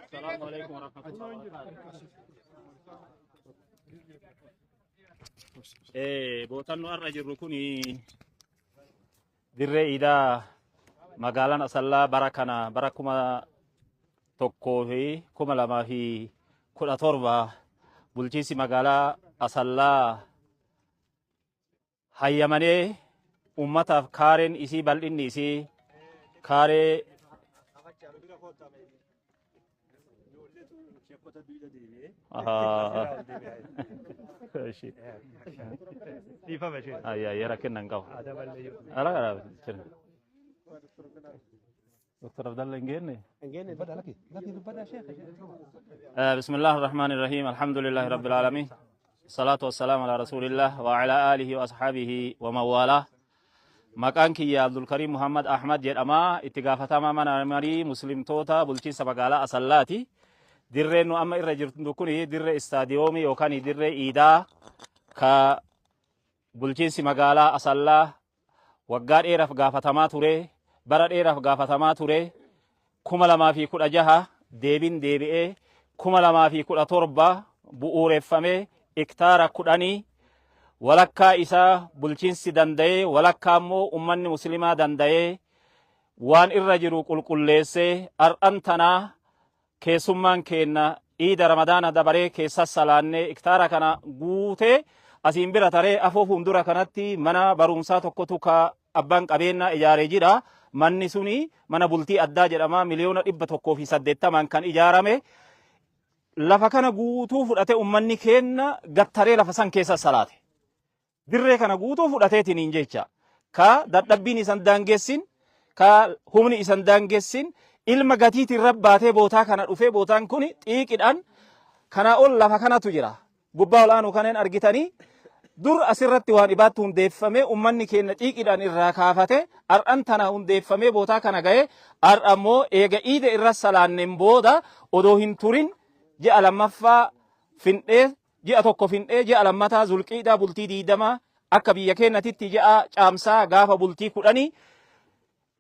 السلام عليكم ورحمة الله بوتانو الرجل ركوني dirree iidaa magaalaan Asallaa barakuma tokkoo fi 2017 bulchiinsi magaalaa Asallaa hayyamanii ummataaf kaareen isii bal'inni isii kaaree يا ركن نقاو ألا دكتور عبد الله إنجيني بدأ لك بدأ شيخ بسم الله الرحمن الرحيم الحمد لله رب العالمين الصلاة والسلام على رسول الله وعلى آله وأصحابه ومن والاه مكانك يا عبد الكريم محمد أحمد جرما اتقافة تماما مري مسلم توتا بلشين سبقالا أصلاتي dirreen nu amma irra jirtu kun dirree istaadiyoomii yookaan dirree iidaa ka bulchiinsi magaalaa Asallaa waggaa dheeraaf gaafatamaa ture bara dheeraaf gaafatamaa ture 2016 deebi'ee 2017 bu'uureffamee hektaara 10 walakkaa isaa bulchiinsi danda'ee walakkaa immoo ummanni muslimaa danda'ee waan irra jiru qulqulleessee ar'an tanaa keessummaan keenna iida ramadaana dabaree keessa salaannee hektaara kana guutee asiin bira taree afoo fuuldura kanatti mana barumsaa tokkotu ka abbaan qabeenyaa ijaaree jira. Manni suni mana bultii addaa jedhama $180,000 kan ijaarame. Lafa kana guutuu fudhate ummanni keenna gattaree lafa san keessa salaate. Dirree kana guutuu fudhateetiin jecha ka dadhabbiin isan daangessin ka humni isan daangessin ilma gatiitiin rabbaatee bootaa kana dhufee bootaan kun xiiqidhaan kana ol lafa kanatu jira. Gubbaa olaanuu kanneen argitanii dur asirratti waan ibaatti hundeeffamee ummanni keenya xiiqidhaan irraa kaafate ar'an tana hundeeffamee bootaa kana ga'e ar'ammoo eega iida irra salaanneen booda odoo hin turin ji'a lammaffaa findhee ji'a tokko findhee ji'a lammataa zulqiidaa bultii 20 akka biyya keenyatti ji'a caamsaa gaafa bultii 10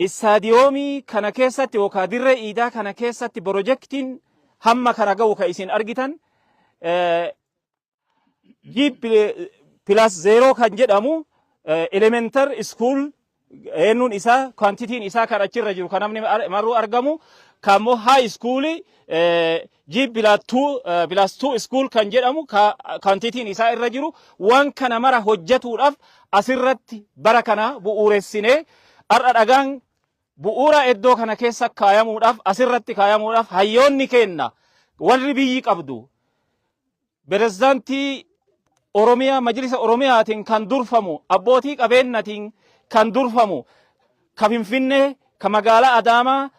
istaadiyoomii kana keessatti yookaan dirree iidaa kana keessatti pirojektiin hamma kana ga'u ka isin argitan G+0 kan jedhamu elementary school eenyuun isaa kwantitiin isaa kan achirra jiru kan namni maruu argamu kammoo high school G+2 school kan jedhamu kwantitiin isaa irra jiru waan kana mara hojjetuudhaaf asirratti bara kana bu'uuressinee ar'a dhagaan bu'uura iddoo kana keessa kaayamuudhaaf asirratti kaayamuudhaaf hayyoonni kenna warri biyyi qabdu pirezidaantii Oromiyaa majlisa Oromiyaatiin kan durfamu abbootii qabeenyatiin kan durfamu ka Finfinnee ka magaalaa Adaamaa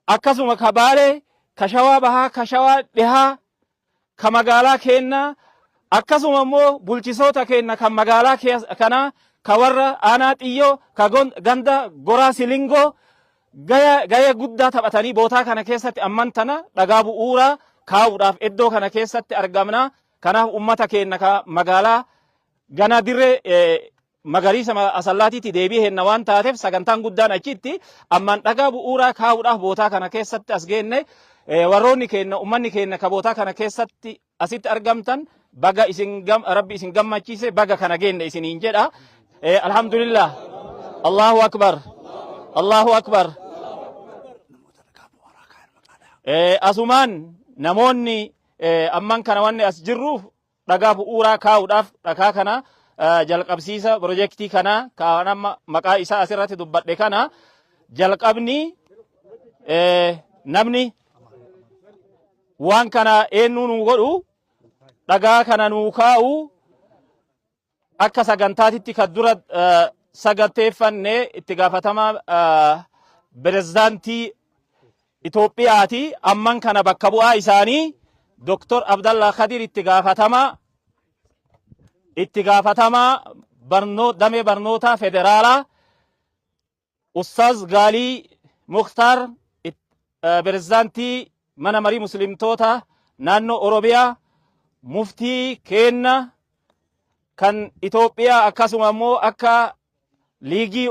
akkasuma ka Baalee kashawaa bahaa kashawaa dhihaa ka magaalaa keenna akkasuma immoo bulchisoota keenna kan magaalaa kana ka warra aanaa xiyyoo ka ganda goraa silingoo gaya guddaa taphatanii bootaa kana keessatti amman tana dhagaa bu'uuraa kaa'uudhaaf iddoo kana keessatti argamna. Kanaaf ummata keenna ka magaalaa gana dirree magariisa asallaatiitti deebii henna waan taateef sagantaan guddaan achitti amman dhagaa bu'uuraa kaa'uudhaaf bootaa kana keessatti as geenne warroonni keenna ummanni keenna ka bootaa kana keessatti asitti argamtan baga rabbi isin gammachiise baga kana geenne isiniin jedha. Alhamdulillah. Allahu akbar. Allahu akbar. Asumaan namoonni amman kana wanni as jirruuf dhagaa bu'uuraa kaa'uudhaaf dhagaa kana jalqabsiisa projektii kana kan maqaa isaa asirratti dubbadhe kana jalqabni namni waan kana eenyu nu godhu dhagaa kana nu kaa'u akka sagantaatitti kan dura saganteeffanne itti gaafatama pirezidaantii Itoophiyaati. Amman kana bakka bu'aa isaanii Dr. Abdallah Khadir itti gaafatama damee barnoota federaalaa, Ustaaz Gaalii Mukhtar pirezidaantii mana marii muslimtoota naannoo Oromiyaa, muftii keenna kan Itoophiyaa akkasuma immoo akka liigii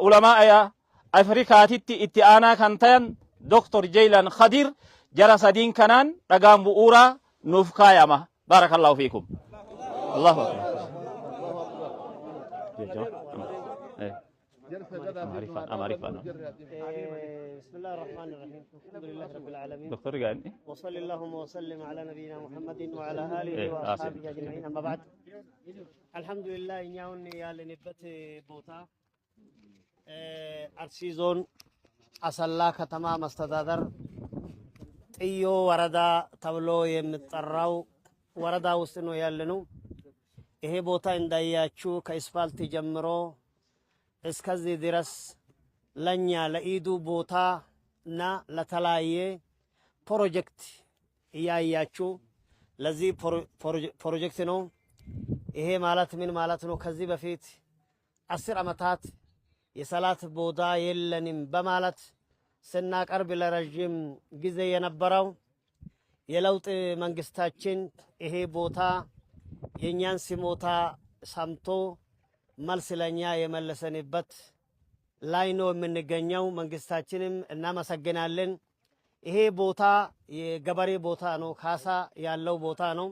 ulamaa Afrikaatitti itti aanaa kan ta'an Dr. Jaylan Khadir jara sadiin kanaan dhagaan bu'uuraa nuuf kaayama. Barakallahu fiikum. Allahu akbar. بسم الله الرحمن الرحيم الحمد لله رب العالمين دكتور قال وصلى اللهم وسلم على نبينا محمد وعلى اله واصحابه اجمعين اما بعد الحمد لله نياون يال نبت بوتا ارسيزون اسلا ከተማ መስተዳደር ጥዮ ወረዳ ተብሎ የሚጠራው ወረዳ ውስጥ ነው ያለነው። ይሄ ቦታ እንዳያችሁ ከአስፋልት ጀምሮ እስከዚህ ድረስ ለኛ ለኢዱ ቦታ እና ለተለያየ ፕሮጀክት እያያችሁ ለዚህ ፕሮጀክት ነው። ይሄ ማለት ምን ማለት ነው? ከዚህ በፊት 10 ዓመታት የሰላት ቦታ የለንም በማለት ስናቀርብ ለረጅም ጊዜ የነበረው የለውጥ መንግስታችን ይሄ ቦታ የኛን ሲሞታ ሰምቶ መልስ ለኛ የመለሰንበት ላይ ነው የምንገኘው። መንግስታችንም እናመሰግናለን። ይሄ ቦታ የገበሬ ቦታ ነው፣ ካሳ ያለው ቦታ ነው።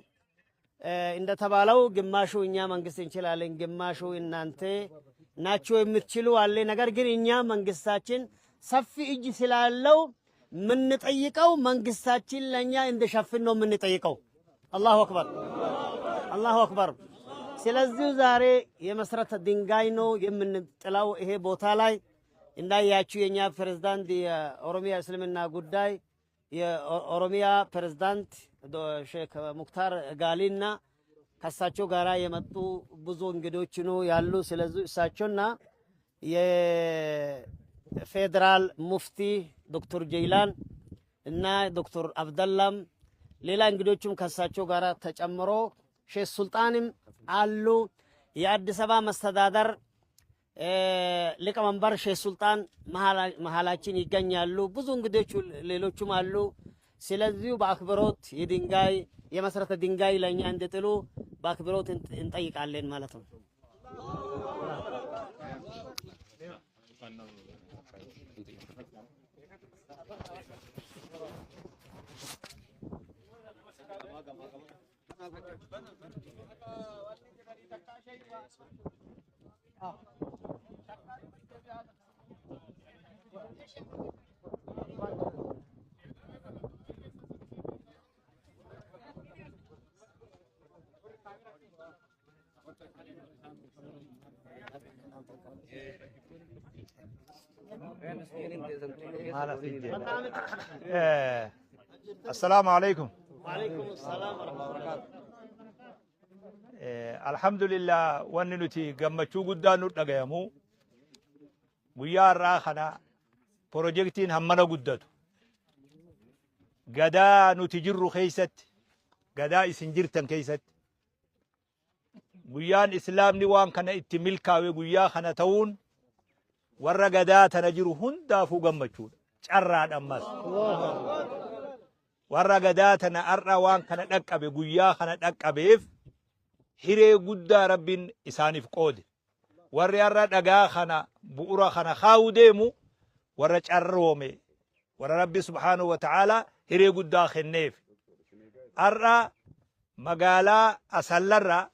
እንደተባለው ግማሹ እኛ መንግስት እንችላለን፣ ግማሹ እናንተ ናችሁ የምትችሉ አለ። ነገር ግን እኛ መንግስታችን ሰፊ እጅ ስላለው የምንጠይቀው መንግስታችን ለኛ እንደሸፍን ነው የምንጠይቀው። አላሁ አክበር፣ አላሁ አክበር። ስለዚህ ዛሬ የመሰረተ ድንጋይ ነው የምንጥለው ይሄ ቦታ ላይ። እንዳያችሁ የኛ ፕሬዝዳንት የኦሮሚያ እስልምና ጉዳይ የኦሮሚያ ፕሬዝዳንት ሼክ ሙክታር ጋሊና ከሳቸው ጋራ የመጡ ብዙ እንግዶች ነው ያሉ። ስለዚህ እሳቸውና የፌደራል ሙፍቲ ዶክተር ጀይላን እና ዶክተር አብደላም ሌላ እንግዶችም ከሳቸው ጋራ ተጨምሮ ሼህ ሱልጣንም አሉ። የአዲስ አበባ መስተዳደር ሊቀመንበር ሼህ ሱልጣን መሃላችን ይገኛሉ። ብዙ እንግዶች ሌሎችም አሉ። ስለዚህ በአክብሮት የድንጋይ የመሰረተ ድንጋይ ለኛ እንድጥሉ በአክብሮት እንጠይቃለን ማለት ነው። السلام عليكم. وعليكم السلام ورحمة الله وبركاته. الحمد لله وننتي قمتشو قدانو نقيمو ويا راخنا بروجكتين همنا قدتو gadaa nuti jirru keeysatti gadaa isin jirtan keeysatti guyyaan islaamni waan kana itti milkaawe guyyaa kana ta'uun warra gadaa tana jiru hundaafuu gammachuudha carraadha ammas warra gadaa tana har'a waan kana dhaqqabe guyyaa kana dhaqqabeef hiree guddaa rabbiin isaaniif qoode warri har'a dhagaa kana bu'ura kana kaa'uu deemu warra carroome warra rabbi subhaanahu wa ta'ala hiree guddaa kenneef har'a magaalaa asallarra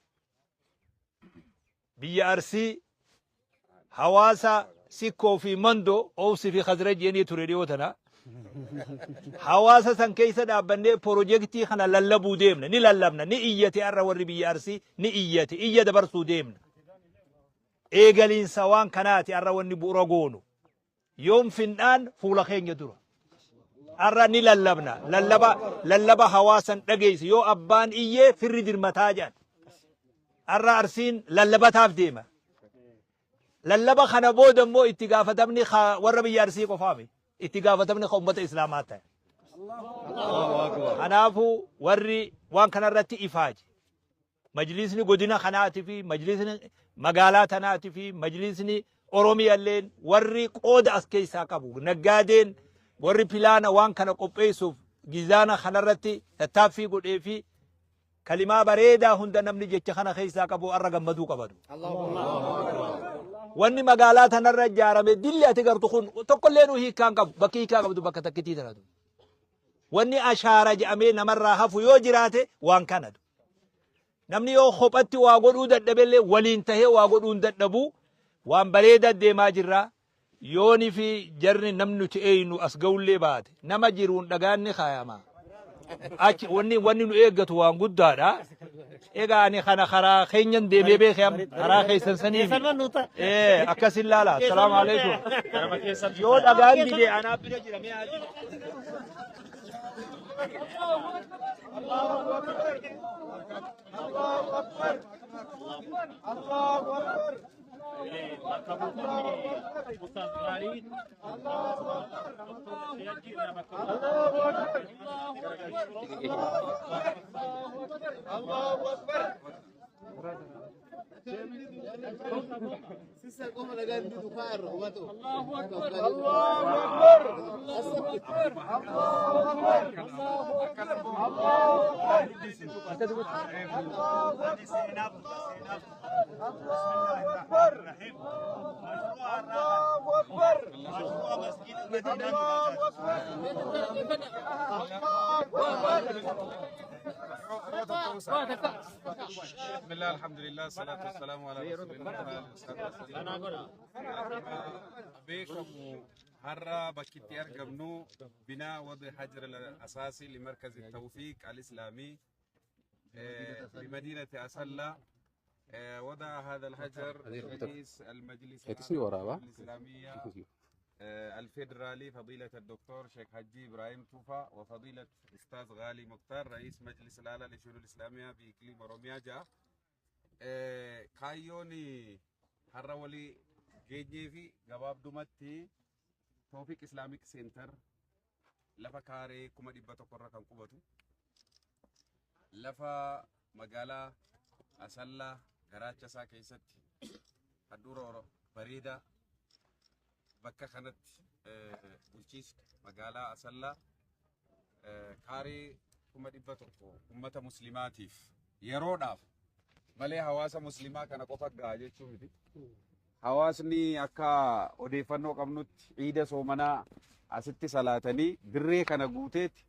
biyya arsii hawaasa sikkoo fi mando oofsi fi khazraj jennee ture dhiyoo tana hawaasa san keessa dhaabbannee pirojektii kana lallabuu deemna ni lallabna ni iyyate har'a warri biyya arsii ni iyyate iyya dabarsuu deemna eegaliinsa waan kanaati har'a wanni bu'ura goonu yoom findhaan fuula keenya dura har'a ni lallabna lallaba hawaasan dhageessi yoo abbaan iyyee firri dirmataa jedhan har'a arsiin lallabataaf deema lallaba kana booda immoo itti gaafatamni warra biyya arsii qofaami itti gaafatamni ummata islaamaa ta'e kanaafu warri waan kanarratti ifaaji majlisni godina kanaati fi majlisni magaalaa tanaati fi majlisni oromiyaalleen warri qooda as keessaa qabu naggaadeen warri pilaana waan kana qopheessuuf gizaana kanarratti tattaaffii godhee fi kalimaa bareedaa hunda namni jecha kana keessaa qabu har'a gammaduu qabadu wanni magaalaa tanarra ijaarame dilli ati gartu kun tokkollee nu hiikaan qabu bakki hiikaa qabdu bakka takkitii tanatu wanni ashaara jedhamee namarraa hafu yoo jiraate waan kanatu namni yoo kophatti waa godhuu dadhabellee waliin tahee waa godhuun dadhabu waan bareedaa deemaa jirra yooni fi jarni namni nuti eeynu as ga'ullee baate nama jiruun dhagaanni kaayamaa achi wanni nu eeggatu waan guddaadha egaa ani kana karaa keenyan deemee beekee karaa keessan saniif akkasin laala assalaamu alaikum yoo dhagaan dide anaa bira jira mee haji Allahu akbar Allahu akbar Allahu akbar بسم الله الحمد لله الصلاة والسلام على رسول الله بكم هرّا بكتي أرجمنو بناء وضع حجر الأساسي لمركز التوفيق الإسلامي بمدينة أسلة وضع هذا الحجر رئيس المجلس الإسلامية الفيدرالي فضيلة الدكتور شيخ حجي إبراهيم توفا وفضيلة أستاذ غالي مختار رئيس مجلس الأعلى للشؤون الإسلامية بإقليم أوروميا جا كايوني هرولي جيجي في جواب دومتي توفيق إسلاميك سنتر لفا كاري كما ديباتو قرر كان قبطو لفا مقالة أسلا غراتشا سا كيست الدورو بريدة bakka kanatti bulchiinsa magaalaa Asallaa kaarii 100 ummata muslimaatiif yeroodhaaf malee hawaasa muslimaa kana qofa gahaa jechuu miti. Hawaasni akka odeeffannoo qabnutti ciida soomanaa asitti salaatanii dirree kana guuteetti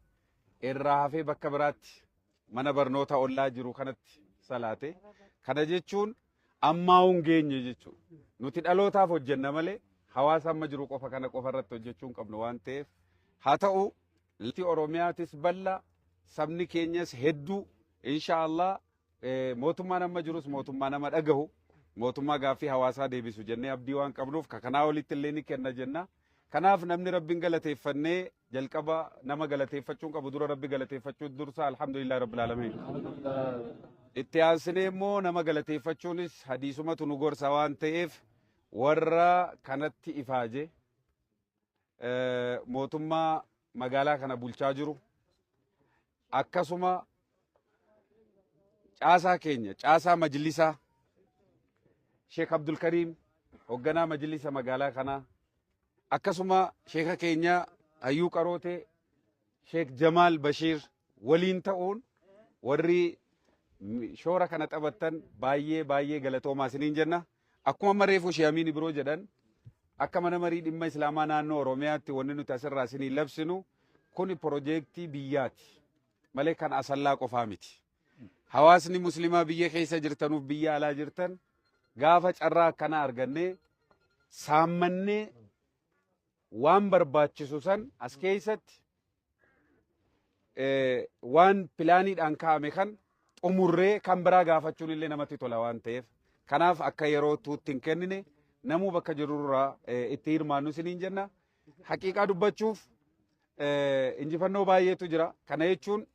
irraa hafee bakka biraatti mana barnoota ollaa jiru kanatti salaate. Kana jechuun ammaa hungeenye jechuudha. Nuti dhalootaaf hojjenna malee hawaasa amma jiru qofa kana qofa irratti hojjechuun qabnu waan ta'eef haa ta'u lafti Oromiyaatis bal'aa sabni keenyas hedduu inshaallah mootummaan amma jirus mootummaa nama dhagahu mootummaa gaaffii hawaasaa deebisu jennee abdii waan qabnuuf kanaa olitti illee ni kenna jenna. Kanaaf namni rabbiin galateeffannee jalqaba nama galateeffachuun qabu dura rabbi galateeffachuun dursa alhamdulillah rabbil alamin. Itti aansinee immoo nama galateeffachuunis hadiisumatu nu gorsa waan ta'eef warra kanatti ifaaje mootummaa magaalaa kana bulchaa jiru akkasuma caasaa keenya caasaa majlisaa Sheekh Abdul Karim hoogganaa majlisa magaalaa kanaa akkasuma sheeka keenya Hayyuu Qarootee Sheekh Jamaal Bashiir waliin ta'uun warri shoora kana taphattan baay'ee galatoomaa isiniin jenna. Akkuma mareefu Sheekh Amiin biroo jedhan akka mana marii dhimma Islaamaa naannoo Oromiyaatti wanni nuti asirraa isinii labsinu kun piroojeektii biyyaati malee kan asallaa qofaa miti. Hawaasni muslimaa biyya keessa jirtanuuf biyya alaa jirtan gaafa carraa akkana argannee saammannee waan barbaachisu san as keessatti waan pilaaniidhaan kaa'ame kan xumurree kan biraa gaafachuun illee namatti tola waan ta'eef kanaaf akka yeroo tuutti hin kennine namuu bakka jirurraa itti hirmaannu isiniin jenna. Haqiiqaa dubbachuuf injifannoo baay'eetu jira. Kana jechuun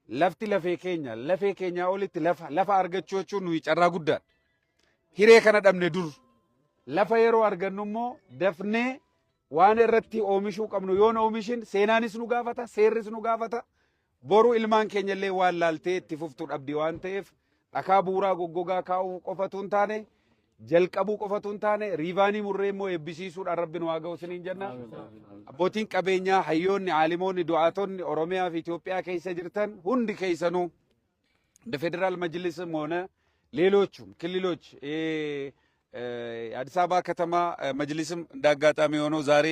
lafti lafee keenyaa olitti lafa argachuu jechuun nuyi carraa guddaadha. Hiree kana dhabne dur lafa yeroo argannu immoo dafnee waan irratti oomishuu qabnu yoon oomishin seenaanis nu gaafata seerris nu gaafata boru ilmaan keenya illee waan laaltee itti fuftuu dhabdi waan ta'eef dhakaa buuraa goggogaa kaa'uu qofatu hin taane jalqabuu qofatu hin taane riivaanii murree immoo eebbisiisuudhaan rabbi nu haa ga'u isiniin jenna. Abbootiin qabeenyaa hayyoonni aalimoonni du'aatonni Oromiyaa fi Itoophiyaa keessa jirtan hundi keessanuu በፌዴራል መጅሊስም ሆነ ሌሎቹም ክልሎች አዲስ አበባ ከተማ መጅሊስም እንዳጋጣሚ ሆኖ ዛሬ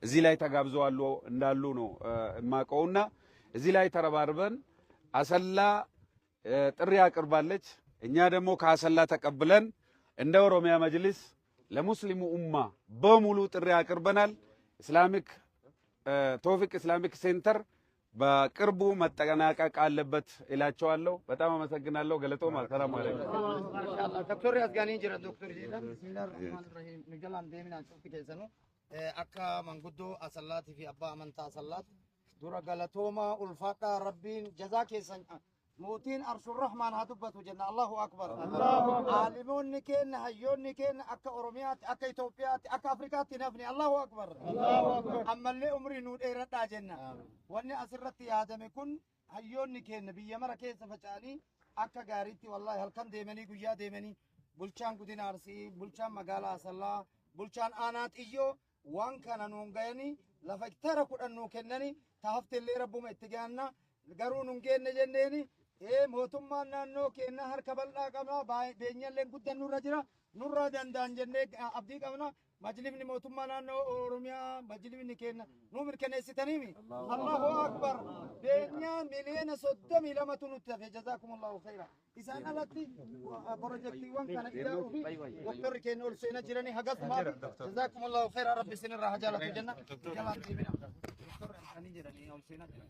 እዚህ ላይ ተጋብዘዋል እንዳሉ ነው የማውቀውና እዚህ ላይ ተረባርበን አሰላ ጥሪ አቅርባለች። እኛ ደግሞ ከአሰላ ተቀብለን እንደ ኦሮሚያ መጅሊስ ለሙስሊሙ ኡማ በሙሉ ጥሪ አቅርበናል። ኢስላሚክ ቶፊቅ ኢስላሚክ ሴንተር በቅርቡ መጠናቀቅ አለበት እላቸዋለሁ። በጣም አመሰግናለሁ። ገለጦማ ሰላም አለይኩም። ማሻአላህ ዶክተር ያስጋኒ ጅራ ዶክተር ጂዳ ቢስሚላሂር ረህማኒር ረሂም ንጀላን ደሚና ጩፍ ከሰኑ አካ መንጉዶ አሰላት ፊ አባ አመንታ አሰላት ዱራ ገለጦማ ኡልፋታ ረቢን ጀዛ ከሰን موتين أرش الرحمن هتبت وجنا الله أكبر عالمون نكين هيون نكين أكا أوروميات أكا إثيوبيات أكا أفريقيات نفني الله أكبر أما اللي أمري نود إيرت أجنا واني أسرت يا آدم يكون هيون نكين نبي مرة كيس فجاني أكا غاريتي والله هل كان ديمني قويا ديمني بلشان قدين أرسي بلشان مقالا أسلا بلشان آنات إيو وان كان نونغيني لفكتر كون أنو كنني تهفت اللي ربهم اتجاهنا قرون نونغين نجنيني mootummaan naannoo keenya harka bal'aa qabna beenyalleen guddaan nurra jira nurra danda'an jennee abdii qabna majlisni mootummaa naannoo oromiyaa majlisni keenya nu mirkaneessitaniimi allahu akbar beenya miliyoona 32 nutti hafe jazaakumullahu khayra isaan alatti projektiiwwan kana ijaaruu fi doktorri keenya ol seenaa jiranii hagas maaf jazaakumullahu khayra rabbi isinirraa hajaalatu jenna jalaan deemina doktorri isaanii jedhanii ol seenaa jiran